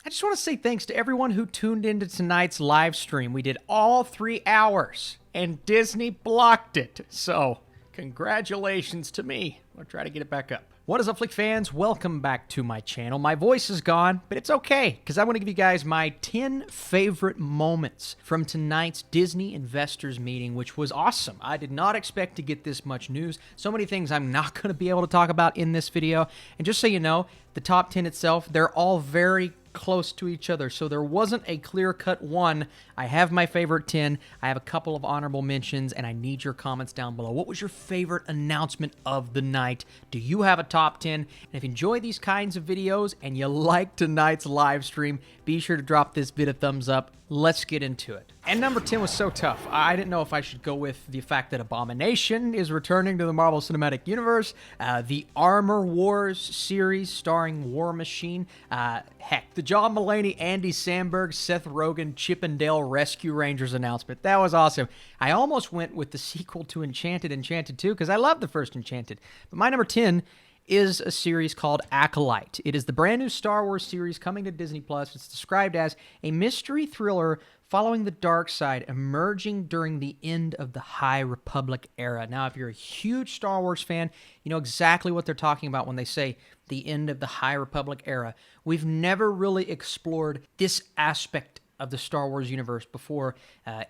I just want to say thanks to everyone who tuned into tonight's live stream. We did all 3 hours, and Disney blocked it. So, congratulations to me. I'll try to get it back up. What is up, Flick fans? Welcome back to my channel. My voice is gone, but it's okay, because I want to give you guys my 10 favorite moments from tonight's Disney investors meeting, which was awesome. I did not expect to get this much news. So many things I'm not going to be able to talk about in this video. And just so you know, the top 10 itself, they're all very close to each other, so there wasn't a clear-cut one. I have my favorite 10, I have a couple of honorable mentions, and I need your comments down below. What was your favorite announcement of the night? Do you have a top 10? And if you enjoy these kinds of videos and you like tonight's live stream, be sure to drop this vid a thumbs up. Let's get into it. And number 10 was so tough. I didn't know if I should go with the fact that Abomination is returning to the Marvel Cinematic Universe, the Armor Wars series starring War Machine, heck, the John Mulaney, Andy Samberg, Seth Rogen, Chip and Dale Rescue Rangers announcement. That was awesome. I almost went with the sequel to Enchanted 2, because I love the first Enchanted. But my number 10 is a series called Acolyte. It is the brand new Star Wars series coming to Disney+. It's described as a mystery thriller following the dark side emerging during the end of the High Republic era. Now, if you're a huge Star Wars fan, you know exactly what they're talking about when they say the end of the High Republic era. We've never really explored this aspect of the Star Wars universe before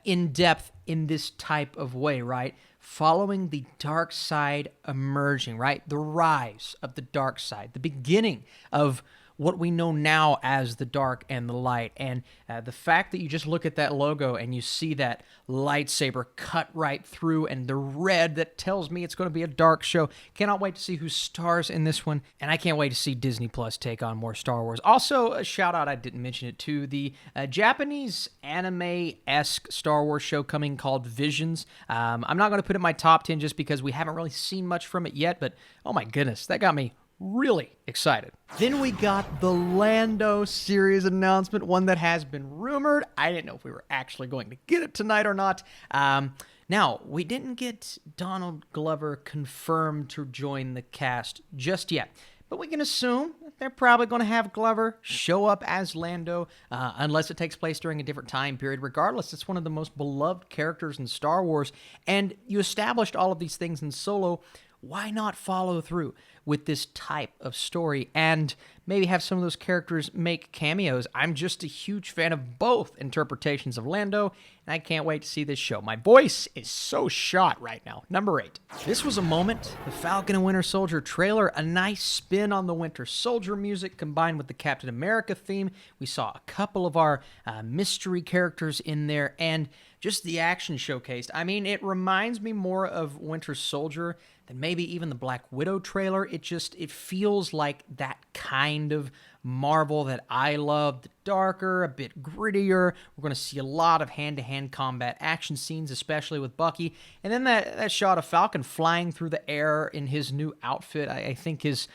in depth in this type of way, right? Following the dark side emerging, right? The rise of the dark side, the beginning of what we know now as the dark and the light. And the fact that you just look at that logo and you see that lightsaber cut right through and the red, that tells me it's going to be a dark show. Cannot wait to see who stars in this one. And I can't wait to see Disney Plus take on more Star Wars. Also, a shout out, I didn't mention it, to the Japanese anime-esque Star Wars show coming called Visions. I'm not going to put it in my top 10 just because we haven't really seen much from it yet, but oh my goodness, that got me really excited. Then we got the Lando series announcement, one that has been rumored. I didn't know if we were actually going to get it tonight or not. Now, we didn't get Donald Glover confirmed to join the cast just yet, but we can assume that they're probably going to have Glover show up as Lando, unless it takes place during a different time period. Regardless, it's one of the most beloved characters in Star Wars, and you established all of these things in Solo. Why not follow through with this type of story and maybe have some of those characters make cameos? I'm just a huge fan of both interpretations of Lando, and I can't wait to see this show. My voice is so shot right now. Number 8. This was a moment. The Falcon and Winter Soldier trailer, a nice spin on the Winter Soldier music combined with the Captain America theme. We saw a couple of our mystery characters in there, and just the action showcased. I mean, it reminds me more of Winter Soldier than maybe even the Black Widow trailer. It feels like that kind of Marvel that I love. The darker, a bit grittier. We're going to see a lot of hand-to-hand combat action scenes, especially with Bucky. And then that shot of Falcon flying through the air in his new outfit. I think his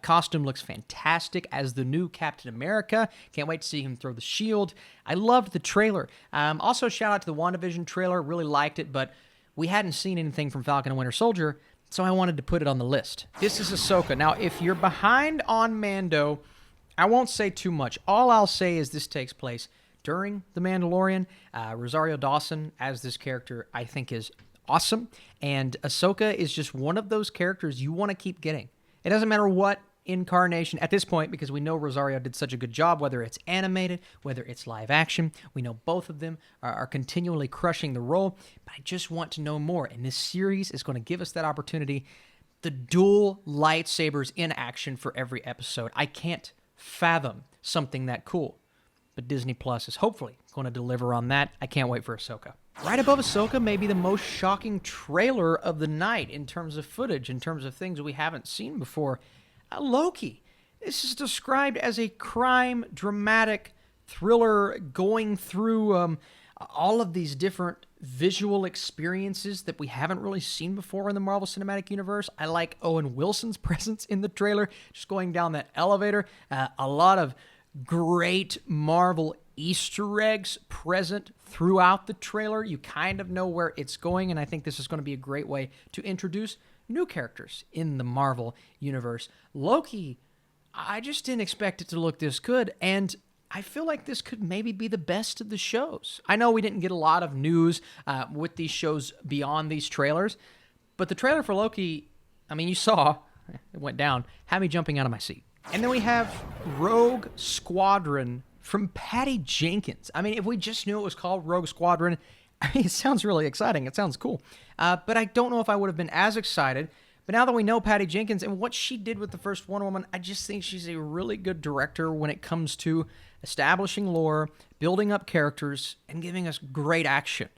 costume looks fantastic as the new Captain America. Can't wait to see him throw the shield. I loved the trailer. Also, shout out to the WandaVision trailer. Really liked it, but we hadn't seen anything from Falcon and Winter Soldier, so I wanted to put it on the list. This is Ahsoka. Now, if you're behind on Mando, I won't say too much. All I'll say is this takes place during The Mandalorian. Rosario Dawson as this character, I think, is awesome. And Ahsoka is just one of those characters you want to keep getting. It doesn't matter what incarnation at this point, because we know Rosario did such a good job, whether it's animated, whether it's live action. We know both of them are continually crushing the role, but I just want to know more, and this series is going to give us that opportunity. The dual lightsabers in action for every episode. I can't fathom something that cool, but Disney Plus is hopefully going to deliver on that. I can't wait for Ahsoka. Right above Ahsoka, maybe the most shocking trailer of the night in terms of footage, in terms of things we haven't seen before. Loki. This is described as a crime, dramatic thriller going through all of these different visual experiences that we haven't really seen before in the Marvel Cinematic Universe. I like Owen Wilson's presence in the trailer, just going down that elevator. A lot of great Marvel Easter eggs present throughout the trailer. You kind of know where it's going, and I think this is going to be a great way to introduce new characters in the Marvel Universe. Loki, I just didn't expect it to look this good, and I feel like this could maybe be the best of the shows. I know we didn't get a lot of news with these shows beyond these trailers, but the trailer for Loki, I mean, you saw, it went down, had me jumping out of my seat. And then we have Rogue Squadron from Patty Jenkins. I mean, if we just knew it was called Rogue Squadron, I mean, it sounds really exciting. It sounds cool. But I don't know if I would have been as excited. But now that we know Patty Jenkins and what she did with the first Wonder Woman, I just think she's a really good director when it comes to establishing lore, building up characters, and giving us great action.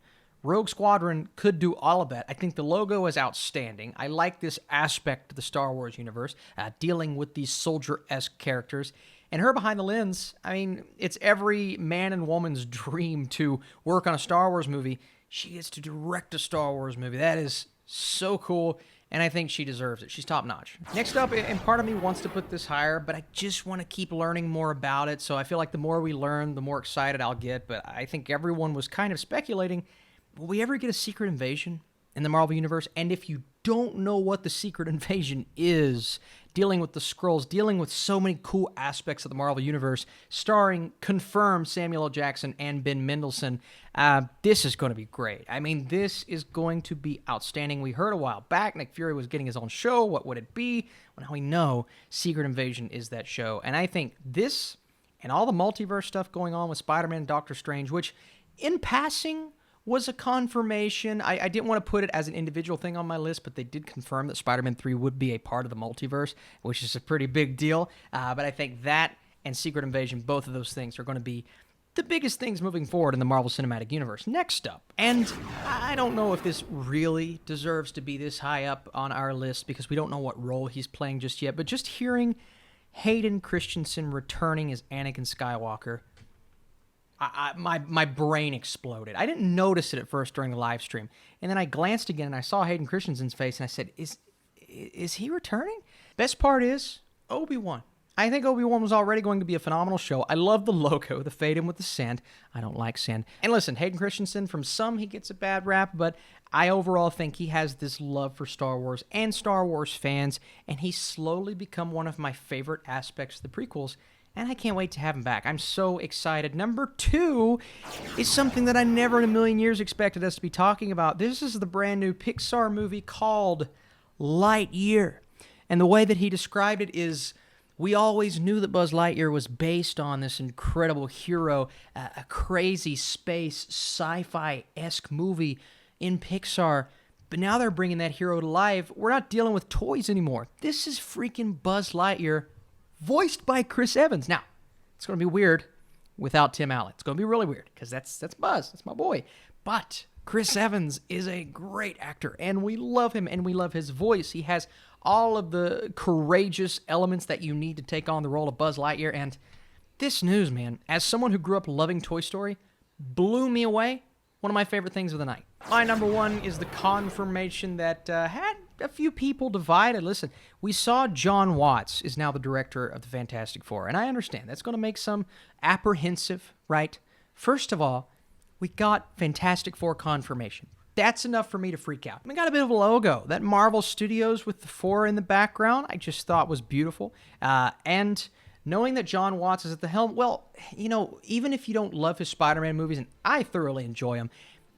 Rogue Squadron could do all of that. I think the logo is outstanding. I like this aspect of the Star Wars universe, dealing with these soldier-esque characters. And her behind the lens, I mean, it's every man and woman's dream to work on a Star Wars movie. She gets to direct a Star Wars movie. That is so cool, and I think she deserves it. She's top-notch. Next up, and part of me wants to put this higher, but I just want to keep learning more about it, so I feel like the more we learn, the more excited I'll get, but I think everyone was kind of speculating, will we ever get a secret invasion in the Marvel Universe? And if you don't know what the secret invasion is, dealing with the Skrulls, dealing with so many cool aspects of the Marvel Universe, starring confirmed Samuel L. Jackson and Ben Mendelsohn, this is going to be great. I mean, this is going to be outstanding. We heard a while back Nick Fury was getting his own show. What would it be? Well, now we know Secret Invasion is that show. And I think this and all the multiverse stuff going on with Spider-Man and Doctor Strange, which in passing was a confirmation. I didn't want to put it as an individual thing on my list, but they did confirm that Spider-Man 3 would be a part of the multiverse, which is a pretty big deal. But I think that and Secret Invasion, both of those things are going to be the biggest things moving forward in the Marvel Cinematic Universe. Next up, and I don't know if this really deserves to be this high up on our list because we don't know what role he's playing just yet, but just hearing Hayden Christensen returning as Anakin Skywalker, my brain exploded. I didn't notice it at first during the live stream, and then I glanced again and I saw Hayden Christensen's face and I said, is he returning? Best part is Obi-Wan. I think Obi-Wan was already going to be a phenomenal show. I love the logo, the fade in with the sand. I don't like sand. And listen, Hayden Christensen, from some he gets a bad rap, but I overall think he has this love for Star Wars and Star Wars fans, and he's slowly become one of my favorite aspects of the prequels, and I can't wait to have him back. I'm so excited. Number 2 is something that I never in a million years expected us to be talking about. This is the brand new Pixar movie called Lightyear, and the way that he described it is, we always knew that Buzz Lightyear was based on this incredible hero, a crazy space sci-fi-esque movie in Pixar, but now they're bringing that hero to life. We're not dealing with toys anymore. This is freaking Buzz Lightyear, voiced by Chris Evans. Now, it's going to be weird without Tim Allen. It's going to be really weird because that's Buzz. That's my boy. But Chris Evans is a great actor, and we love him, and we love his voice. He has all of the courageous elements that you need to take on the role of Buzz Lightyear, and this news, man, as someone who grew up loving Toy Story, blew me away. One of my favorite things of the night. My number 1 is the confirmation that had a few people divided. Listen, we saw John Watts is now the director of the Fantastic Four, and I understand that's going to make some apprehensive, right? First of all, we got Fantastic Four confirmation. That's enough for me to freak out. We got a bit of a logo. That Marvel Studios with the 4 in the background, I just thought was beautiful. And knowing that John Watts is at the helm, well, you know, even if you don't love his Spider-Man movies, and I thoroughly enjoy them,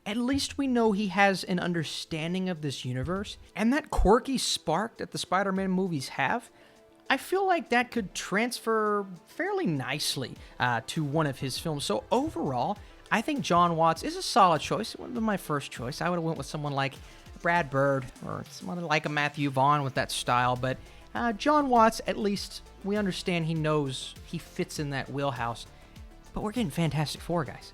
at least we know he has an understanding of this universe. And that quirky spark that the Spider-Man movies have, I feel like that could transfer fairly nicely to one of his films. So overall, I think John Watts is a solid choice. It wouldn't have been my first choice. I would have went with someone like Brad Bird or someone like a Matthew Vaughn with that style. But John Watts, at least we understand he knows he fits in that wheelhouse. But we're getting Fantastic Four, guys.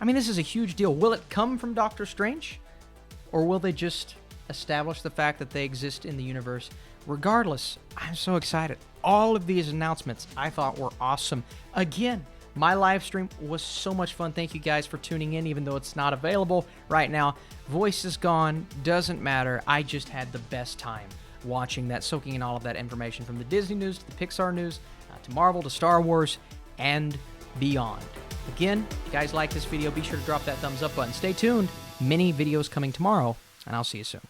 I mean, this is a huge deal. Will it come from Doctor Strange? Or will they just establish the fact that they exist in the universe? Regardless, I'm so excited. All of these announcements I thought were awesome. Again, my live stream was so much fun. Thank you guys for tuning in, even though it's not available right now. Voice is gone. Doesn't matter. I just had the best time watching that, soaking in all of that information from the Disney news to the Pixar news, to Marvel, to Star Wars, and beyond. Again, if you guys like this video, be sure to drop that thumbs up button. Stay tuned. Many videos coming tomorrow, and I'll see you soon.